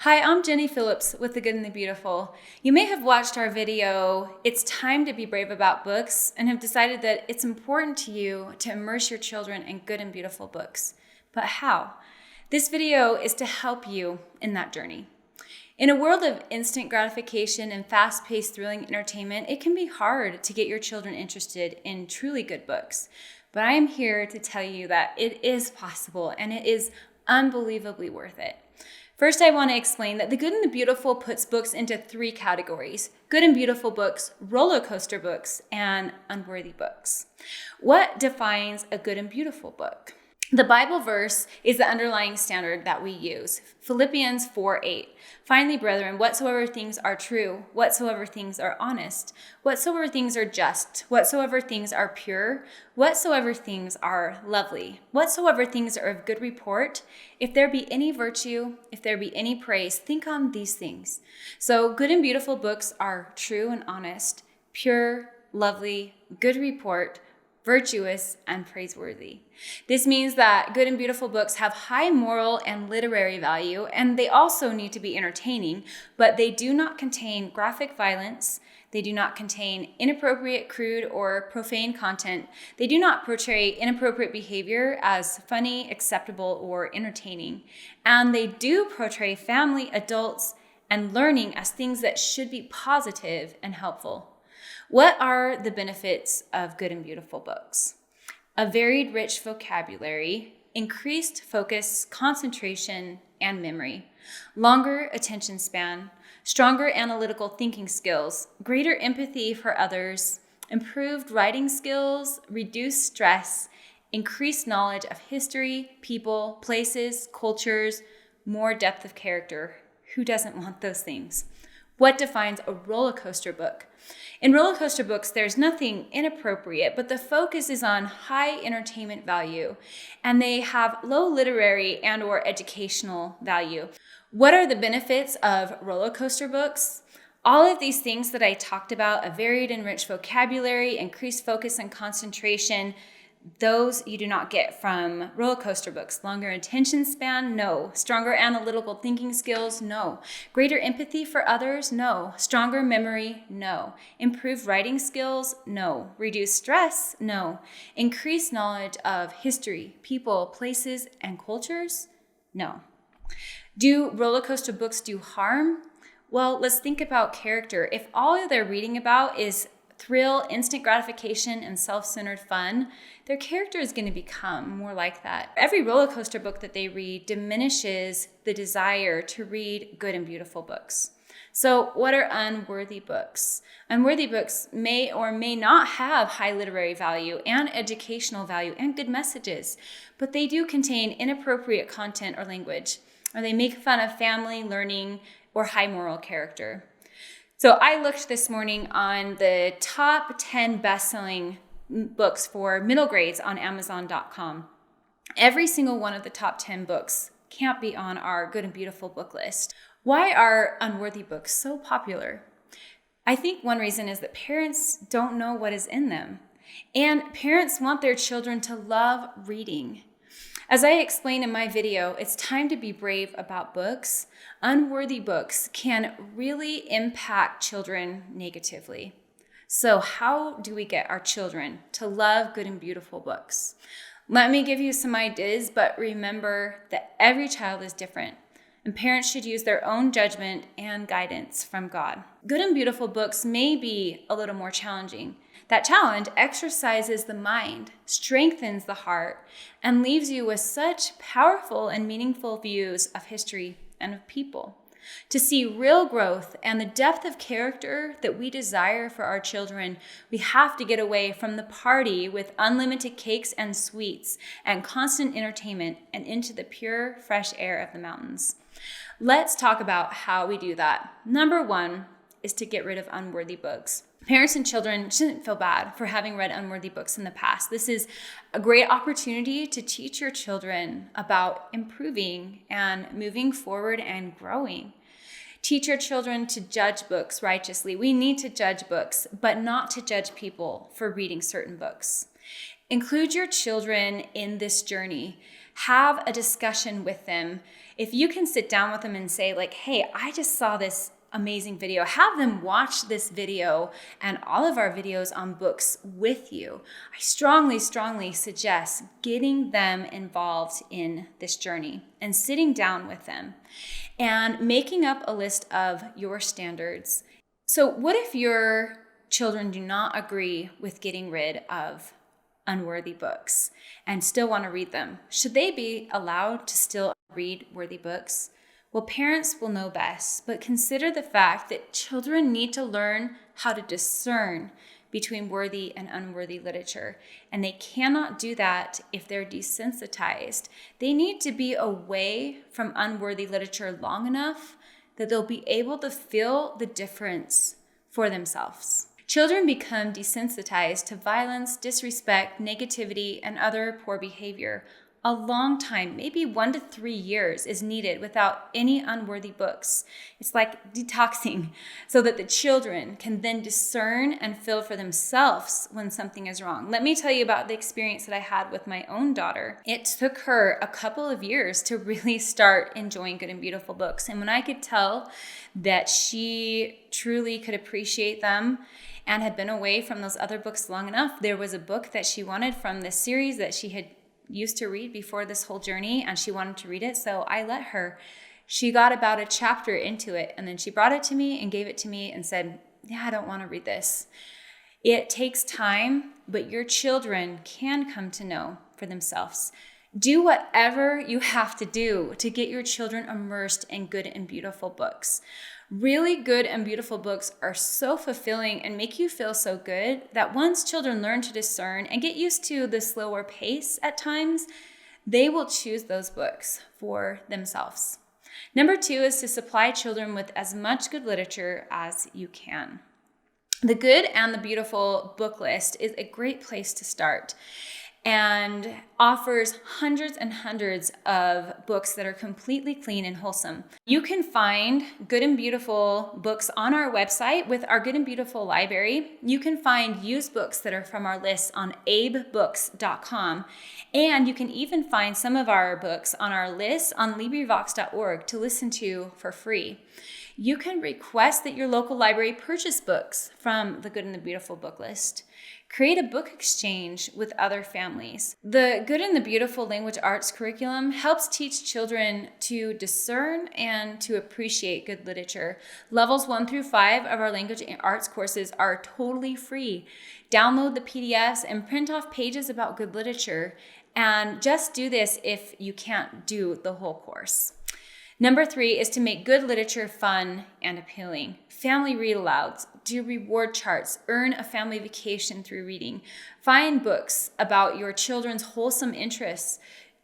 Hi, I'm Jenny Phillips with The Good and the Beautiful. You may have watched our video, It's Time to Be Brave About Books, and have decided that it's important to you to immerse your children in good and beautiful books. But how? This video is to help you in that journey. In a world of instant gratification and fast-paced, thrilling entertainment, it can be hard to get your children interested in truly good books. But I am here to tell you that it is possible and it is unbelievably worth it. First, I want to explain that The Good and the Beautiful puts books into three categories: good and beautiful books, roller coaster books, and unworthy books. What defines a good and beautiful book? The Bible verse is the underlying standard that we use. Philippians 4:8. Finally, brethren, whatsoever things are true, whatsoever things are honest, whatsoever things are just, whatsoever things are pure, whatsoever things are lovely, whatsoever things are of good report, if there be any virtue, if there be any praise, think on these things. So good and beautiful books are true and honest, pure, lovely, good report, virtuous, and praiseworthy. This means that good and beautiful books have high moral and literary value, and they also need to be entertaining, but they do not contain graphic violence. They do not contain inappropriate, crude, or profane content. They do not portray inappropriate behavior as funny, acceptable, or entertaining. And they do portray family, adults, and learning as things that should be positive and helpful. What are the benefits of good and beautiful books? A varied, rich vocabulary, increased focus, concentration, and memory, longer attention span, stronger analytical thinking skills, greater empathy for others, improved writing skills, reduced stress, increased knowledge of history, people, places, cultures, more depth of character. Who doesn't want those things? What defines a roller coaster book? In roller coaster books, there's nothing inappropriate, but the focus is on high entertainment value, and they have low literary and or educational value. What are the benefits of roller coaster books? All of these things that I talked about, a varied and rich vocabulary, increased focus and concentration, those you do not get from roller coaster books. Longer attention span? No. Stronger analytical thinking skills? No. Greater empathy for others? No. Stronger memory? No. Improved writing skills? No. Reduced stress? No. Increased knowledge of history, people, places, and cultures? No. Do roller coaster books do harm? Well, let's think about character. If all they're reading about is thrill, instant gratification, and self-centered fun, their character is going to become more like that. Every roller coaster book that they read diminishes the desire to read good and beautiful books. So what are unworthy books? Unworthy books may or may not have high literary value and educational value and good messages, but they do contain inappropriate content or language, or they make fun of family, learning, or high moral character. So I looked this morning on the top 10 best-selling books for middle grades on Amazon.com. Every single one of the top 10 books can't be on our good and beautiful book list. Why are unworthy books so popular? I think one reason is that parents don't know what is in them. And parents want their children to love reading. As I explained in my video, It's Time to Be Brave About Books. Unworthy books can really impact children negatively. So how do we get our children to love good and beautiful books? Let me give you some ideas, but remember that every child is different, and parents should use their own judgment and guidance from God. Good and beautiful books may be a little more challenging. That challenge exercises the mind, strengthens the heart, and leaves you with such powerful and meaningful views of history and of people. To see real growth and the depth of character that we desire for our children, we have to get away from the party with unlimited cakes and sweets and constant entertainment and into the pure, fresh air of the mountains. Let's talk about how we do that. Number one is to get rid of unworthy books. Parents and children shouldn't feel bad for having read unworthy books in the past. This is a great opportunity to teach your children about improving and moving forward and growing. Teach your children to judge books righteously. We need to judge books, but not to judge people for reading certain books. Include your children in this journey. Have a discussion with them. If you can sit down with them and say like, hey, I just saw this amazing video, have them watch this video and all of our videos on books with you. I strongly, strongly suggest getting them involved in this journey and sitting down with them and making up a list of your standards. So what if your children do not agree with getting rid of unworthy books and still want to read them? Should they be allowed to still read worthy books? Well, parents will know best, but consider the fact that children need to learn how to discern between worthy and unworthy literature, and they cannot do that if they're desensitized. They need to be away from unworthy literature long enough that they'll be able to feel the difference for themselves. Children become desensitized to violence, disrespect, negativity, and other poor behavior. A long time, maybe 1 to 3 years, is needed without any unworthy books. It's like detoxing so that the children can then discern and feel for themselves when something is wrong. Let me tell you about the experience that I had with my own daughter. It took her a couple of years to really start enjoying good and beautiful books. And when I could tell that she truly could appreciate them and had been away from those other books long enough, there was a book that she wanted from this series that she had used to read before this whole journey, and she wanted to read it, so I let her. She got about a chapter into it, and then she brought it to me and gave it to me and said, yeah, I don't want to read this. It takes time, but your children can come to know for themselves. Do whatever you have to do to get your children immersed in good and beautiful books. Really good and beautiful books are so fulfilling and make you feel so good that once children learn to discern and get used to the slower pace at times, they will choose those books for themselves. Number 2 is to supply children with as much good literature as you can. The Good and the Beautiful book list is a great place to start and offers hundreds and hundreds of books that are completely clean and wholesome. You can find good and beautiful books on our website with our Good and Beautiful library. You can find used books that are from our list on abebooks.com. And you can even find some of our books on our list on LibriVox.org to listen to for free. You can request that your local library purchase books from the Good and the Beautiful book list. Create a book exchange with other families. The Good and the Beautiful Language Arts curriculum helps teach children to discern and to appreciate good literature. Levels 1 through 5 of our language arts courses are totally free. Download the PDFs and print off pages about good literature. And just do this if you can't do the whole course. Number 3 is to make good literature fun and appealing. Family read-alouds, do reward charts, earn a family vacation through reading. Find books about your children's wholesome interests.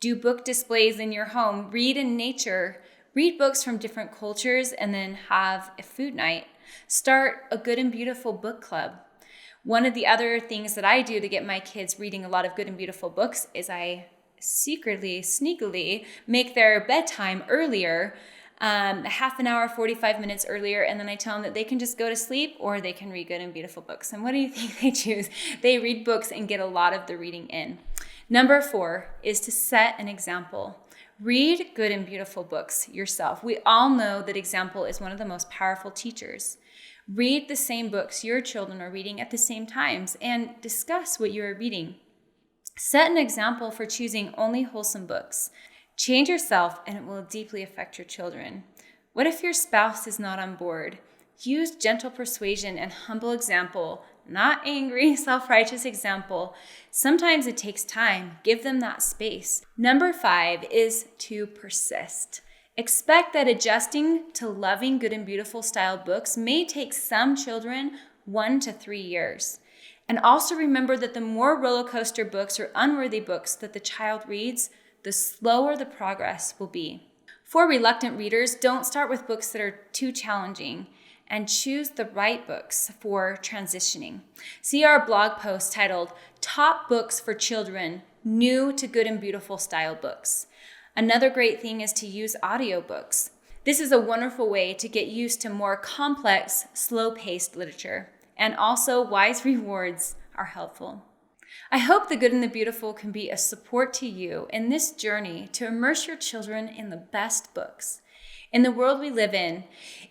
Do book displays in your home. Read in nature. Read books from different cultures and then have a food night. Start a Good and Beautiful book club. One of the other things that I do to get my kids reading a lot of good and beautiful books is I secretly, sneakily make their bedtime earlier, half an hour, 45 minutes earlier, and then I tell them that they can just go to sleep or they can read good and beautiful books. And what do you think they choose? They read books and get a lot of the reading in. Number 4 is to set an example. Read good and beautiful books yourself. We all know that example is one of the most powerful teachers. Read the same books your children are reading at the same times and discuss what you are reading. Set an example for choosing only wholesome books. Change yourself and it will deeply affect your children. What if your spouse is not on board? Use gentle persuasion and humble example, not angry, self-righteous example. Sometimes it takes time. Give them that space. Number 5 is to persist. Expect that adjusting to loving good and beautiful style books may take some children 1 to 3 years. And also remember that the more roller coaster books or unworthy books that the child reads, the slower the progress will be. For reluctant readers, don't start with books that are too challenging and choose the right books for transitioning. See our blog post titled Top Books for Children, New to Good and Beautiful Style Books. Another great thing is to use audiobooks. This is a wonderful way to get used to more complex, slow-paced literature. And also, wise rewards are helpful. I hope The Good and the Beautiful can be a support to you in this journey to immerse your children in the best books. In the world we live in,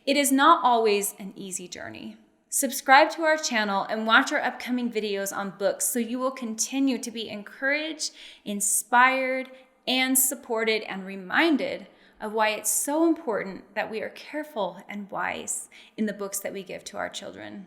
it is not always an easy journey. Subscribe to our channel and watch our upcoming videos on books so you will continue to be encouraged, inspired, and supported and reminded of why it's so important that we are careful and wise in the books that we give to our children.